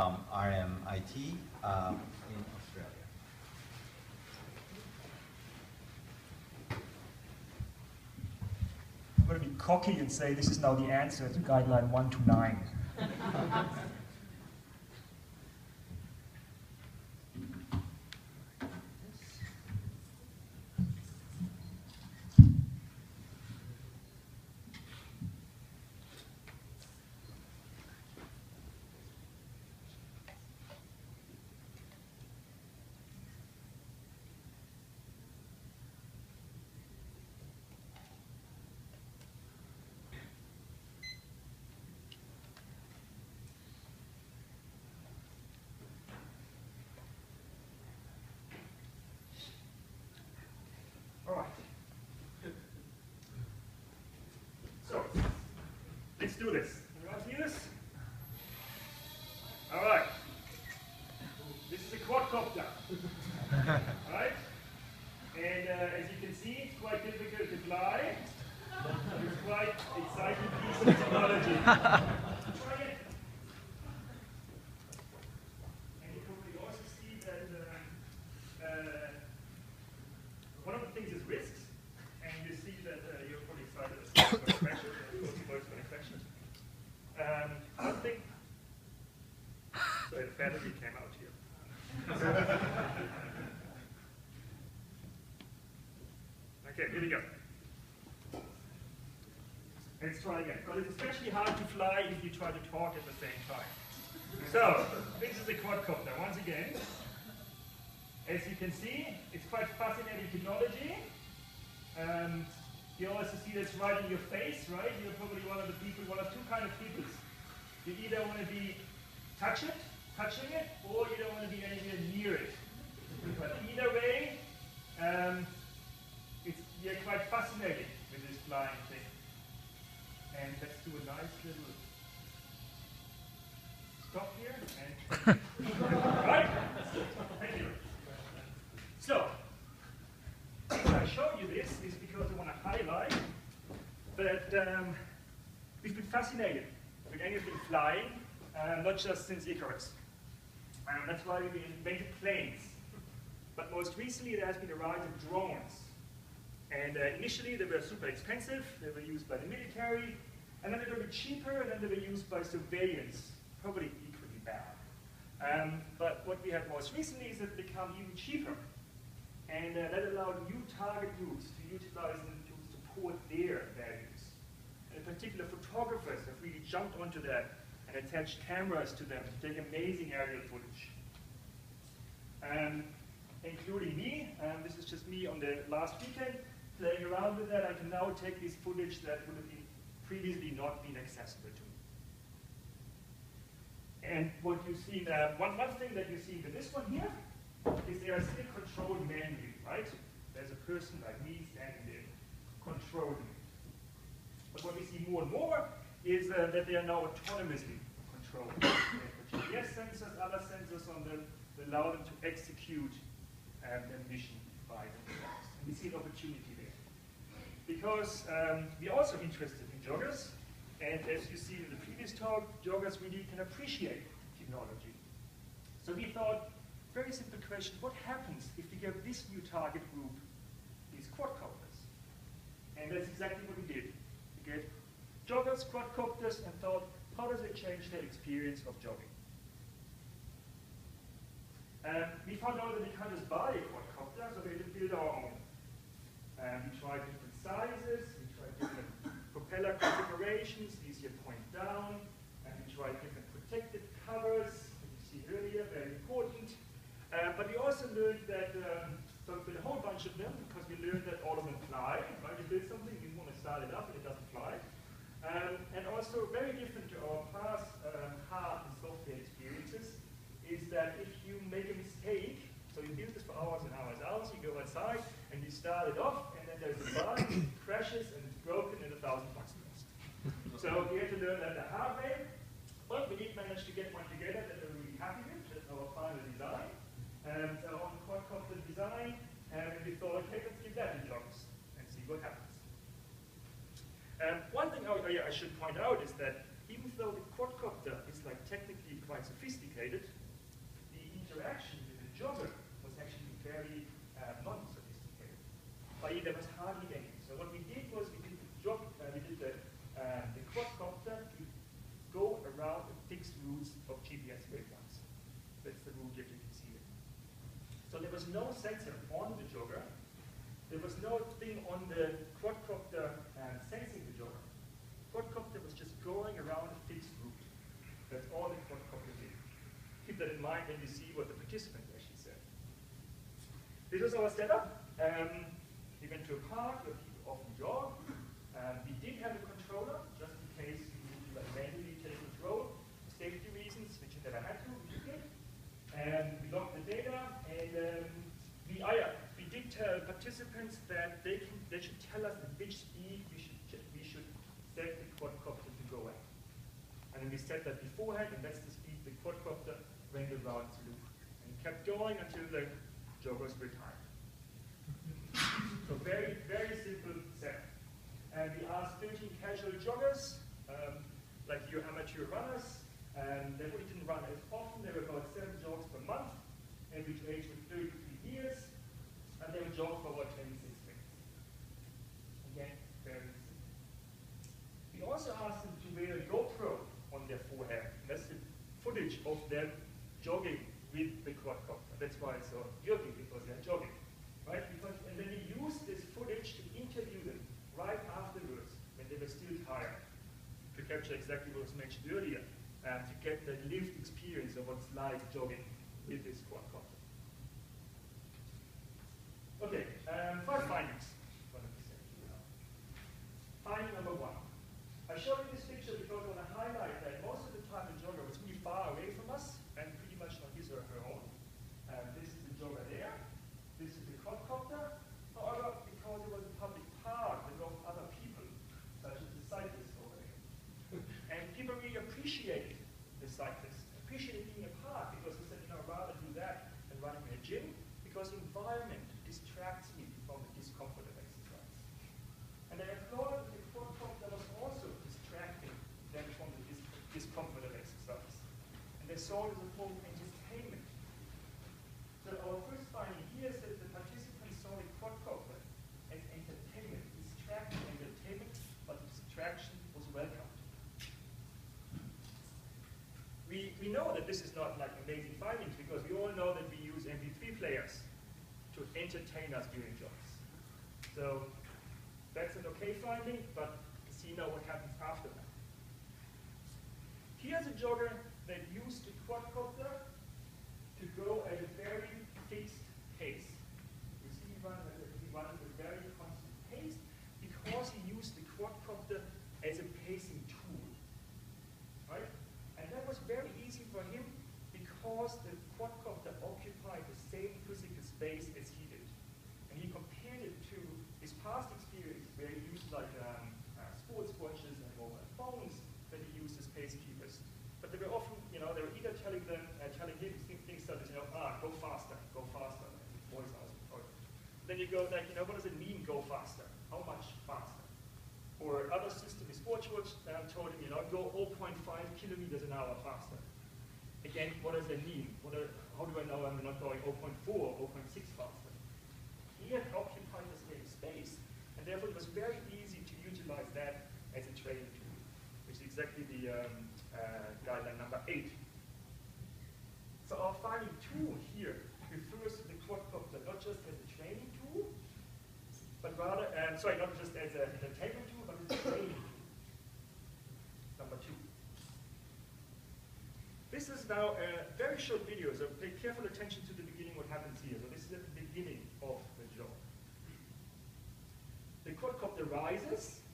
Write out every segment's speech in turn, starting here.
RMIT in Australia. I'm going to be cocky and say this is now the answer to guideline 1 to 9. All right. So, let's do this. Everyone see this? All right. This is a quadcopter. All right? And as you can see, it's quite difficult to fly. It's quite exciting piece of technology. Try it. And you probably also see that one of the things is risks, and you see that you're probably excited about infection, infection. One thing, so the fantasy came out here. Okay, here we go. Let's try again, because it's especially hard to fly if you try to talk at the same time. So, this is a quadcopter. Once again, as you can see, it's quite fascinating technology. You also see that's right in your face, right? You're probably one of the people, one of two kind of people. You either want to be touching it, or you don't want to be anywhere near it. But either way, you're quite fascinated with this flying thing. And let's do a nice little stop here. And right? Thank you. So, when I show you this is because I want to highlight that we've been fascinated with anything flying, not just since Icarus. That's why we invented planes. But most recently there has been a rise of drones. And initially they were super expensive, they were used by the military, and then they were cheaper, and then they were used by surveillance, probably equally bad. But what we have most recently is that they become even cheaper. And that allowed new target groups to utilize them to support their values. And in particular, photographers have really jumped onto that and attached cameras to them to take amazing aerial footage. Including me, this is just me on the last weekend, playing around with that. I can now take this footage that would have been previously not been accessible to me. And what you see, one thing that you see with this one here, is they are still controlled manually, right? There's a person like me standing there controlling. But what we see more and more is that they are now autonomously controlled. They have GPS sensors, other sensors on them that allow them to execute their mission by themselves. And we see an opportunity there. Because we're also interested in joggers, and as you see in the previous talk, joggers really can appreciate technology. So we thought, very simple question, what happens if we give this new target group these quadcopters? And that's exactly what we did. We gave joggers quadcopters and thought, how does it change their experience of jogging? We found out that we can't just buy a quadcopter, so we had to build our own. We tried different sizes, we tried different propeller configurations, easier point down, and we tried different protective covers, as you see earlier, very important. But we also learned that, so we built a whole bunch of them, because we learned that all of them fly, right? You build something, you want to start it up, and it doesn't fly. And also, very different to our past hard and software experiences, is that if you make a mistake, so you build this for hours and hours, you go outside, and you start it off, and then there's a bug, it crashes, and it's broken, and $1,000 lost. So we had to learn that the hard way, but we did manage to get one together that we're really happy with. That's our final design. Our own quadcopter design, and we thought, okay, let's give that a joggers and see what happens. One thing I should point out is that even though the quadcopter is like technically quite sophisticated, the interaction with the jogger was actually very non-sophisticated. i.e. there was hardly any. So what we did was we did the quadcopter to go around the fixed routes of GPS wavelengths. That's the route that you can see here. So there was no sensor on the jogger. There was no thing on the quadcopter sensing the jogger. Quadcopter was just going around a fixed route. That's all the quadcopter did. Keep that in mind when you see what the participant actually said. This was our setup. We went to a park where people often jog. We did have a controller, just in case you need to manually take control for safety reasons, which you never had to, which is good. We logged the data, and we did tell participants that they should tell us at which speed we should set the quadcopter to go at. And then we set that beforehand, and that's the speed the quadcopter went around the loop. And it kept going until the joggers retired. So very, very simple setup. And we asked 13 casual joggers, like your amateur runners, and they really didn't run as often. They were about 7 jogs per month, average age was 33 years, and they would jog for about 26 minutes. Again, very simple. We also asked them to wear a GoPro on their forehead. And that's the footage of them jogging with the quadcopter. That's why it's so jogging, because they're jogging. Right? And then we used this footage to interview them right afterwards, when they were still tired, to capture exactly what was mentioned earlier, to get the lived experience of what's like jogging with this quadcopter. Okay, 5 findings. Finding number 1. I showed you this picture because I want to highlight that most of the time the jogger was really far away from us and pretty much on his or her own. This is the jogger there. This is the quadcopter. However, because it was a public park, there were other people, such as the cyclists over there. And people really appreciated the cyclists, appreciated being a park, because they said, you know, I'd rather do that than running in a gym, because the environment distracts me from the discomfort of exercise. And they applauded the quadcopter was also distracting them from the discomfort of exercise. And they saw it as a form of entertainment. So our first finding here says the participants saw the quadcopter as entertainment, distracting entertainment, but the distraction was welcomed. We know that this is not like amazing findings, because we all know that we use MP3 players to entertain us during jogs. So that's an okay finding, but see now what happens after that. Here's a jogger that used the quadcopter to go at a very fixed pace. You see he runs at a very constant pace because he used the quadcopter as a pacing tool. Right? And that was very easy for him because the quadcopter occupied the same physical space as he did. And he compared it to his past experience where he used like sports watches and mobile phones that he used as pace keepers. But they were often, you know, they were either telling him things such as, you know, go faster, voice out. Then you go like, you know, what does it mean, go faster? How much faster? Or other system, his sports watch told him, you know, go 0.5 kilometers an hour faster. Again, what does that mean? How do I know I'm not going 0.4 or 0.6 faster? He had occupied the same space, and therefore it was very easy to utilize that as a training tool, which is exactly the guideline number 8. So our finding 2 here refers to the quadcopter not just as a training tool, but rather, not just as an entertainment tool, but as a training tool. Number 2. This is now a very short video, so pay careful attention to the beginning, what happens here. So this is at the beginning of the jog. The quadcopter rises,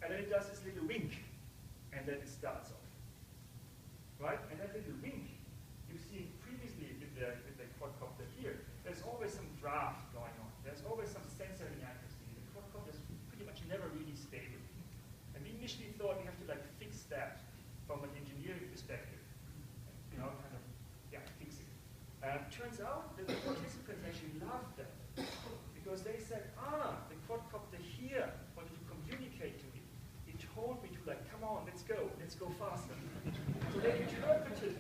and then it does this little wink, and then it starts off. Right? And that little wink you've seen previously with the quadcopter here, there's always some draft going on. There's always some sensor inaccuracy. The quadcopter is pretty much never really stable. And we initially thought we have to like fix that from an engineering perspective. You know, kind of, fix it. Turns out that the participants actually loved that because they said, the quadcopter here wanted to communicate to me. It told me to like, come on, let's go faster. So they interpreted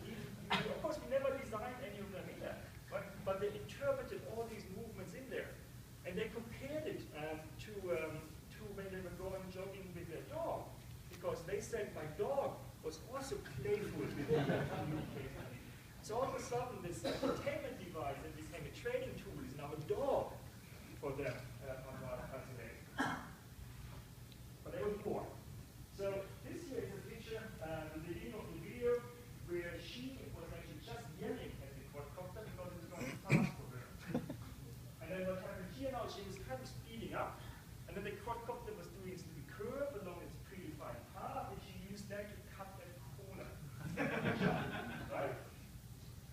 entertainment device that became a training tool is now a dog for them. I'm rather fascinated. But there was more. So this here is a picture at the beginning of the video where she was actually just yelling at the quadcopter because it was going fast for her. And then what happened here now, she was kind of speeding up, and then the quadcopter was doing its curve along its predefined path, and she used that to cut that corner. Right?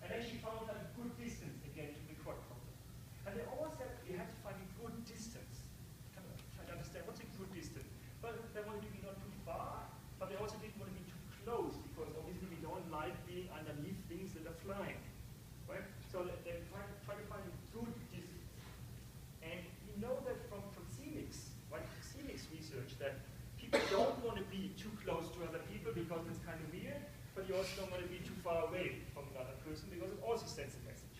And then she found a good distance again to the quadcopter. And they always said you had to find a good distance. Kind of try to understand what's a good distance. But they wanted to be not too far, but they also didn't want to be too close, because obviously we don't like being underneath things that are flying. Right? So they try to find a good distance. And we know that from CHI'15, right? CHI'15 research, that people don't want to be too close to other people because it's kind of weird, but you also don't want to be too far away from another person because it also sends a message.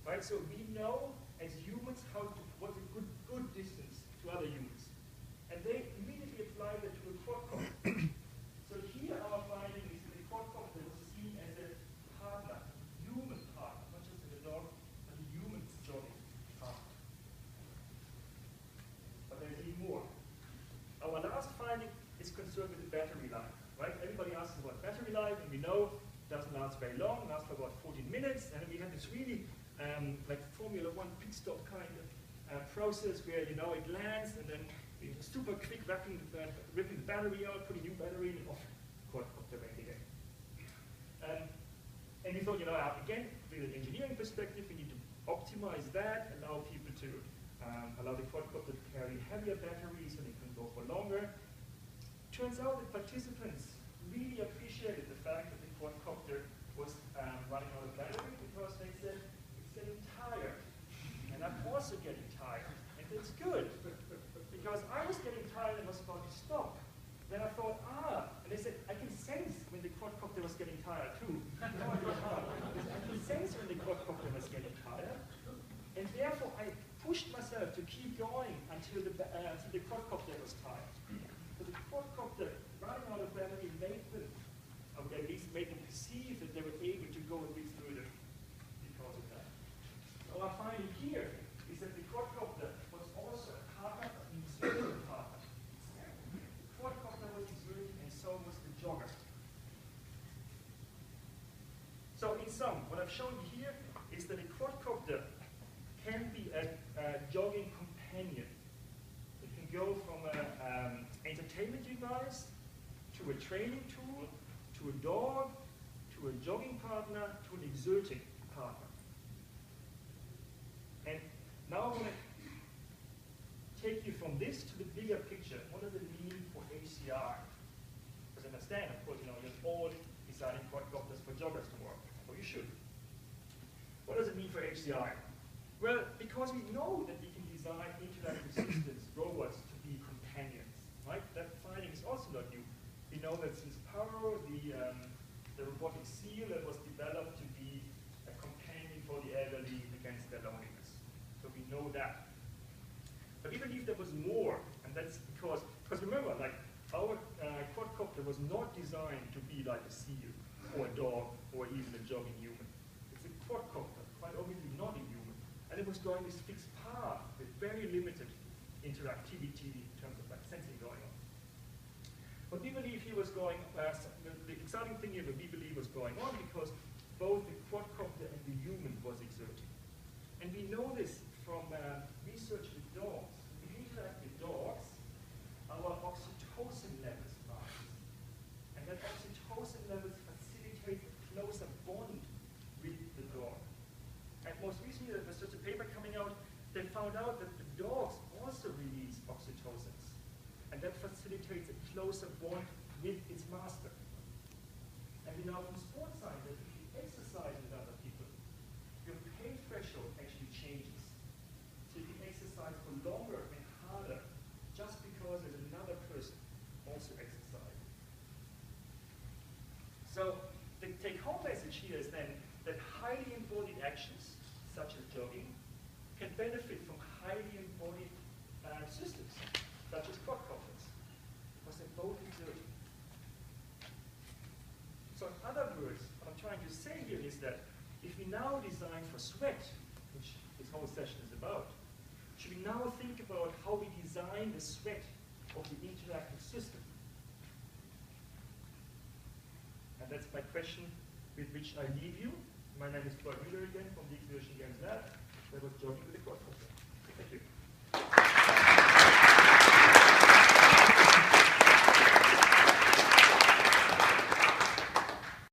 Right? So we know as humans what's a good distance to other humans. And they immediately apply that to a quadcopter. So here our finding is that the quadcopter was seen as a partner, human partner, not just as a dog, but a human jogging partner. But there's even more. Our last finding is concerned with the battery life. Right? Everybody asks about battery life, and we know it doesn't last very long, it lasts for about 14 minutes, and we have this really like Formula One pit stop kind of process where it lands, and then super quick ripping the battery out, putting new battery in, off quadcopter back again. And we thought, again, with an engineering perspective, we need to optimize that, allow people to allow the quadcopter to carry heavier batteries so they can go for longer. Turns out that participants really appreciated the fact that the quadcopter was running out of battery, because they said, it's getting tired. And I'm also getting tired. And that's good. Because I was getting tired and was about to stop. Then I thought, and they said, I can sense when the quadcopter was getting tired too. I can sense when the quadcopter was getting tired. And therefore I pushed myself to keep going until the quadcopter was tired. So the quadcopter running out of battery made them, or at least made them perceive that they were able to go a bit further because of that. So our finding here is that the quadcopter was also a partner, an exerting partner. The quadcopter was exerting, and so was the jogger. So in sum, what I've shown you here is that a quadcopter can be a jogging companion. It can go from an entertainment device to a training tool, to a dog, to a jogging partner, to an exerting partner. And now I'm going to take you from this to the bigger picture. What does it mean for HCI? Because understand, of course, you're all designing quadcopters for joggers tomorrow, or you should. What does it mean for HCI? Well, because we know that we can design interactive systems, robots, to be companions, right? That finding is also not new. We know that since Paro, the robotic seal that was developed to be a companion for the elderly against their loneliness. So we know that. But we believe there was more, and that's because remember, like, our quadcopter was not designed to be like a seal, or a dog, or even a jogging human. It's a quadcopter, quite obviously not a human. And it was going this fixed path with very limited interactivity in terms of like sensing going on. What we believe here was going, the exciting thing here that we believe was going on, because both the quadcopter and the human was exerting. And we know this from research with dogs. When we interact with dogs, our oxytocin levels rise. And that oxytocin levels facilitate a closer bond with the dog. And most recently, there was just a paper coming out, they found out that the dogs also release oxytocins. And that facilitates a closer bond with its master. And we know from sports science that if you exercise with other people, your pain threshold actually changes. So you can exercise for longer and harder just because there's another person also exercising. So the take-home message here is then that highly embodied actions, such as jogging, can benefit from highly embodied systems, such as quadcopters, because they're both exerting. So in other words, what I'm trying to say here is that if we now design for sweat, which this whole session is about, should we now think about how we design the sweat of the interactive system? And that's my question with which I leave you. My name is Floyd again from the Exhibition Games Lab. That was Jogging.